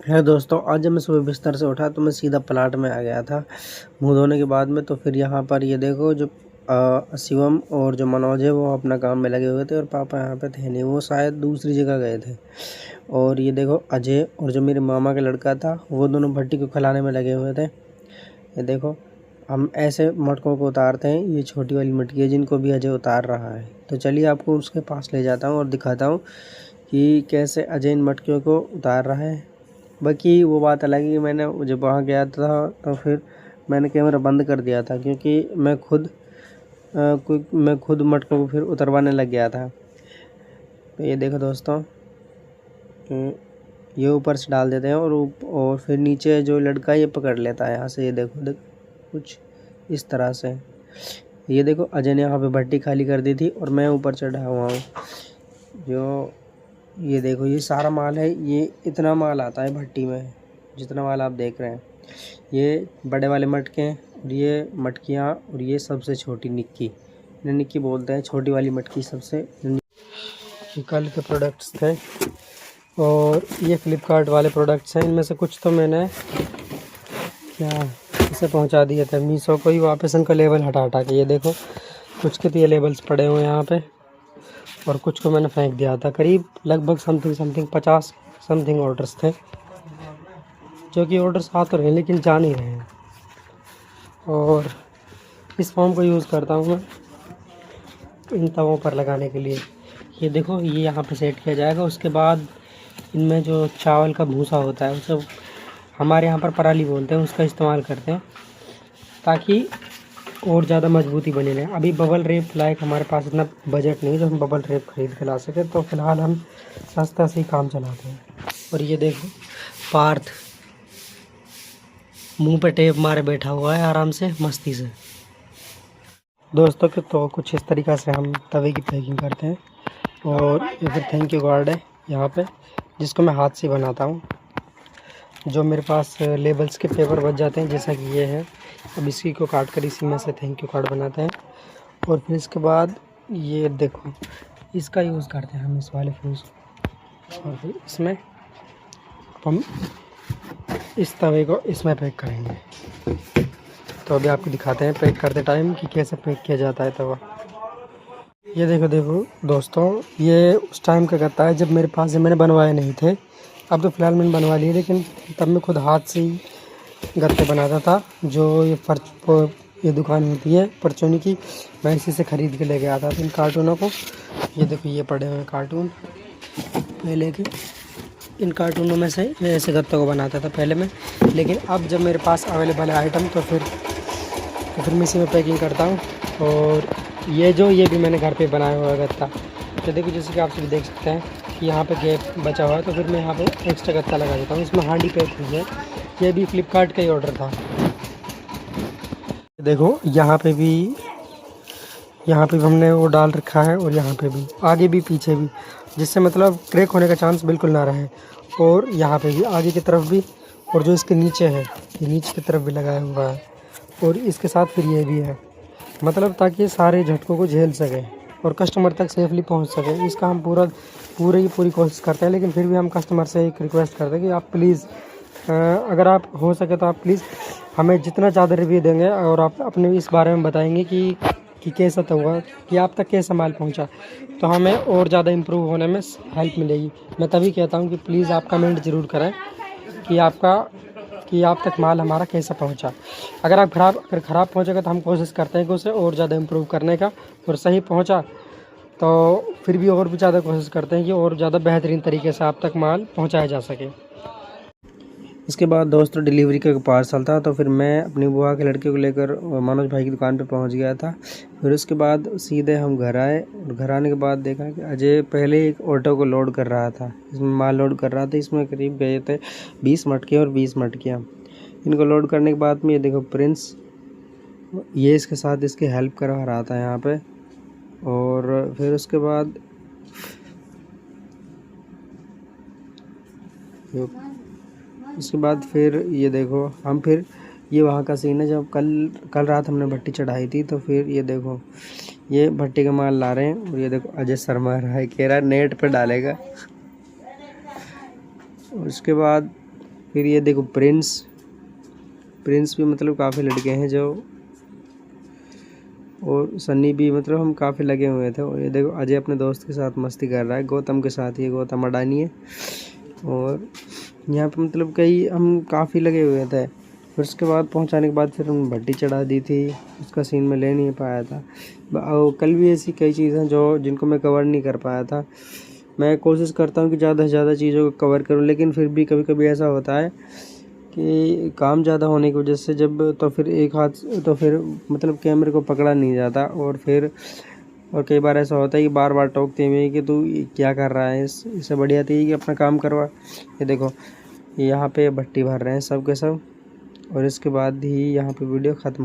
है दोस्तों, आज जब मैं सुबह बिस्तर से उठा तो मैं सीधा प्लाट में आ गया था मुंह धोने के बाद में। तो फिर यहाँ पर ये देखो जो शिवम और जो मनोज है वो अपना काम में लगे हुए थे और पापा यहाँ पे थे नहीं, वो शायद दूसरी जगह गए थे। और ये देखो अजय और जो मेरे मामा का लड़का था वो दोनों भट्टी को खिलाने में लगे हुए थे। ये देखो हम ऐसे मटकों को उतारते हैं, ये छोटी वाली मटकी है जिनको भी अजय उतार रहा है। तो चलिए आपको उसके पास ले जाता हूँ और दिखाता हूँ कि कैसे अजय इन मटकियों को उतार रहा है। बाकी वो बात अलग है कि मैंने जब वहाँ गया था तो फिर मैंने कैमरा बंद कर दिया था, क्योंकि मैं खुद मटकों को फिर उतरवाने लग गया था। तो ये देखो दोस्तों, ये ऊपर से डाल देते हैं और फिर नीचे जो लड़का ये पकड़ लेता है यहाँ से। ये देखो कुछ इस तरह से। ये देखो अजय ने यहाँ पे भट्टी खाली कर दी थी और मैं ऊपर चढ़ा हुआ हूँ। जो ये देखो ये सारा माल है, ये इतना माल आता है भट्टी में, जितना माल आप देख रहे हैं। ये बड़े वाले मटके हैं और ये मटकियाँ और ये सबसे छोटी निक्की, इन्हें निक्की बोलते हैं, छोटी वाली मटकी सबसे। कल के प्रोडक्ट्स थे और ये फ्लिपकार्ट वाले प्रोडक्ट्स हैं। इनमें से कुछ तो मैंने क्या इसे पहुंचा दिए थे मीशो को ही वापस, इनका लेबल हटा के। ये देखो कुछ के तो ये लेबल्स पड़े हुए हैं यहाँ पे और कुछ को मैंने फेंक दिया था। करीब लगभग समथिंग 50 समथिंग ऑर्डर्स थे, जो कि ऑर्डर्स आ तो रहे हैं लेकिन जा नहीं रहे हैं। और इस फॉर्म को यूज़ करता हूँ मैं इन तवों पर लगाने के लिए। ये देखो ये यहाँ पे सेट किया जाएगा, उसके बाद इनमें जो चावल का भूसा होता है उसे हमारे यहाँ पर पराली बोलते हैं, उसका इस्तेमाल करते हैं ताकि और ज़्यादा मजबूती बनी रहे। अभी बबल रेप लाइक हमारे पास इतना बजट नहीं है जो हम बबल रेप खरीद के ला सके, तो फिलहाल हम सस्ता से ही काम चलाते हैं। और ये देखो पार्थ मुंह पे टेप मारे बैठा हुआ है आराम से मस्ती से। दोस्तों के तो कुछ इस तरीक़ा से हम तवे की पैकिंग करते हैं। और ये फिर थैंक यू कार्ड है यहाँ पे, जिसको मैं हाथ से बनाता हूँ। जो मेरे पास लेबल्स के पेपर बच जाते हैं जैसा कि ये है, अब इसी को काट कर इसी में से थैंक यू कार्ड बनाते हैं। और फिर इसके बाद ये देखो इसका यूज़ करते हैं हम, इस वाले फ्यूज़। और फिर इसमें हम इस तवे को इसमें पैक करेंगे। तो अभी आपको दिखाते हैं पैक करते टाइम कि कैसे पैक किया जाता है तवा। ये देखो दोस्तों, ये उस टाइम का गत्ता है जब मेरे पास ये मैंने बनवाए नहीं थे। अब तो फ़िलहाल मैंने बनवा लिए, लेकिन तब मैं खुद हाथ से ही गत्ते बनाता था। जो ये दुकान होती है परचूनी की, मैं इसी से ख़रीद के लेके आता था इन कार्टूनों को। ये देखो ये पड़े हुए कार्टून, मैं लेके इन कार्टूनों में से ऐसे गत्तों को बनाता था पहले मैं। लेकिन अब जब मेरे पास अवेलेबल है आइटम तो फिर मैं इसी में पैकिंग करता हूँ। और ये भी मैंने घर पे बनाया हुआ गत्ता। तो देखो जैसे कि आप सभी देख सकते हैं कि यहाँ पे गैप बचा हुआ है, तो फिर मैं यहाँ पे एक्स्ट्रा गत्ता लगा देता हूँ। इसमें हांडी पैक हुई है, ये भी फ्लिपकार्ट का ही ऑर्डर था। देखो यहाँ पे भी हमने वो डाल रखा है और यहाँ पे भी, आगे भी पीछे भी, जिससे मतलब क्रैक होने का चांस बिल्कुल ना रहे। और यहाँ पे भी आगे की तरफ भी, और जो इसके नीचे है ये नीचे की तरफ भी लगाया हुआ है। और इसके साथ फिर ये भी है, मतलब ताकि सारे झटकों को झेल सके और कस्टमर तक सेफली पहुंच सके। इसका हम पूरी कोशिश करते हैं। लेकिन फिर भी हम कस्टमर से एक रिक्वेस्ट करते हैं कि आप प्लीज़, अगर आप हो सके तो आप प्लीज़ हमें जितना ज़्यादा रिव्यू देंगे और आप अपने इस बारे में बताएंगे कि कैसा था हुआ, कि आप तक कैसा माल पहुंचा, तो हमें और ज़्यादा इम्प्रूव होने में हेल्प मिलेगी। मैं तभी कहता हूं कि प्लीज़ आप कमेंट ज़रूर करें कि आप तक माल हमारा कैसा पहुंचा। अगर ख़राब पहुंचेगा तो हम कोशिश करते हैं कि उसे और ज़्यादा इम्प्रूव करने का, और सही पहुंचा तो फिर भी और भी ज़्यादा कोशिश करते हैं कि और ज़्यादा बेहतरीन तरीके से आप तक माल पहुंचाया जा सके। इसके बाद दोस्तों डिलीवरी का पार्सल था, तो फिर मैं अपनी बुआ के लड़के को लेकर मनोज भाई की दुकान पे पहुंच गया था। फिर उसके बाद सीधे हम घर आए और घर आने के बाद देखा कि अजय पहले एक ऑटो को लोड कर रहा था, इसमें माल लोड कर रहा था। इसमें करीब गए थे 20 मटके और 20 मटकियाँ। इनको लोड करने के बाद में ये देखो प्रिंस, ये इसके साथ इसकी हेल्प करवा रहा था यहाँ पर। और फिर उसके बाद फिर ये देखो हम फिर ये वहाँ का सीन है, जब कल रात हमने भट्टी चढ़ाई थी। तो फिर ये देखो ये भट्टी का माल ला रहे हैं और ये देखो अजय शर्मा रहा है, कह रहा है नेट पे डालेगा। उसके बाद फिर ये देखो प्रिंस भी मतलब काफ़ी लड़के हैं जो, और सन्नी भी, मतलब हम काफ़ी लगे हुए थे। और ये देखो अजय अपने दोस्त के साथ मस्ती कर रहा है, गौतम के साथ, ये गौतम अडानी है। और यहाँ पे मतलब कई हम काफ़ी लगे हुए थे। फिर उसके बाद पहुँचाने के बाद फिर हम भट्टी चढ़ा दी थी, उसका सीन मैं ले नहीं पाया था। और कल भी ऐसी कई चीज़ें हैं जिनको मैं कवर नहीं कर पाया था। मैं कोशिश करता हूँ कि ज़्यादा से ज़्यादा चीज़ों को कवर करूँ, लेकिन फिर भी कभी कभी ऐसा होता है कि काम ज़्यादा होने की वजह से तो फिर एक हाथ तो फिर मतलब कैमरे को पकड़ा नहीं जाता। और कई बार ऐसा होता है कि बार बार टोकते हुए कि तू क्या कर रहा है, इससे बढ़िया थी कि अपना काम करवा। ये देखो यहाँ पे भट्टी भर रहे हैं सब के सब, और इसके बाद ही यहाँ पे वीडियो ख़त्म हो।